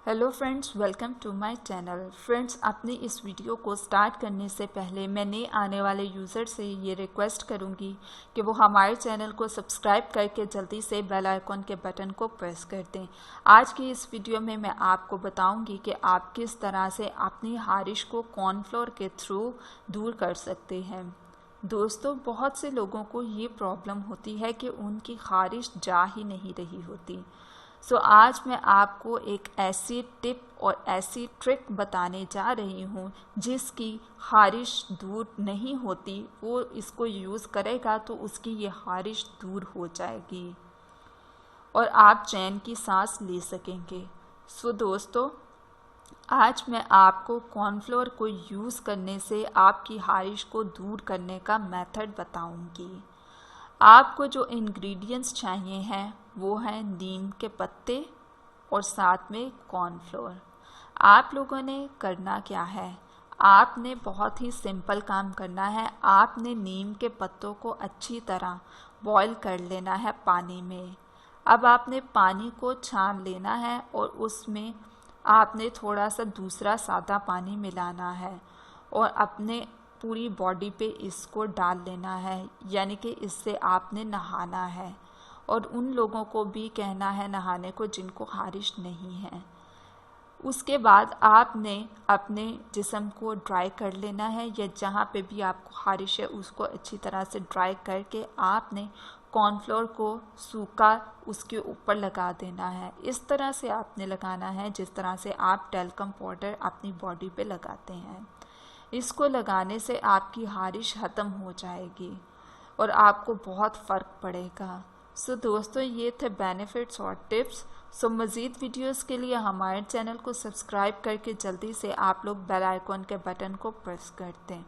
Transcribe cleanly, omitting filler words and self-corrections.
Hello friends, welcome to my channel. Friends, अपनी इस video को स्टार्ट करने से पहले मैं नए आने वाले यूज़र से ये रिक्वेस्ट करूंगी कि वो हमारे चैनल को सब्सक्राइब करके जल्दी से बेल आइकॉन के बटन को प्रेस कर दें। आज की इस वीडियो में मैं आपको बताऊंगी कि आप किस तरह से अपनी खारिश को कॉर्नफ्लोर के थ्रू दूर कर सकते हैं। दोस्तों, बहुत से लोगों को ये प्रॉब्लम होती है कि उनकी खारिश जा ही नहीं रही होती। आज मैं आपको एक ऐसी टिप और ऐसी ट्रिक बताने जा रही हूँ जिसकी खारिश दूर नहीं होती। वो इसको यूज़ करेगा तो उसकी ये खारिश दूर हो जाएगी और आप चैन की सांस ले सकेंगे। दोस्तों, आज मैं आपको कॉर्नफ्लोर को यूज़ करने से आपकी खारिश को दूर करने का मेथड बताऊंगी। आपको जो इंग्रेडिएंट्स चाहिए हैं वो हैं नीम के पत्ते और साथ में कॉर्नफ्लोर। आप लोगों ने करना क्या है, आपने बहुत ही सिंपल काम करना है। आपने नीम के पत्तों को अच्छी तरह बॉईल कर लेना है पानी में। अब आपने पानी को छान लेना है और उसमें आपने थोड़ा सा दूसरा सादा पानी मिलाना है और अपने पूरी बॉडी पे इसको डाल लेना है, यानी कि इससे आपने नहाना है। और उन लोगों को भी कहना है नहाने को जिनको खारिश नहीं है। उसके बाद आपने अपने जिस्म को ड्राई कर लेना है, या जहाँ पे भी आपको खारिश है उसको अच्छी तरह से ड्राई करके आपने कॉर्नफ्लोर को सूखा उसके ऊपर लगा देना है। इस तरह से आपने लगाना है जिस तरह से आप टैल्कम पाउडर अपनी बॉडी पे लगाते हैं। इसको लगाने से आपकी खारिश ख़त्म हो जाएगी और आपको बहुत फ़र्क पड़ेगा। दोस्तों, ये थे बेनिफिट्स और टिप्स। मज़ीद वीडियोस के लिए हमारे चैनल को सब्सक्राइब करके जल्दी से आप लोग बेल आइकॉन के बटन को प्रेस कर दें।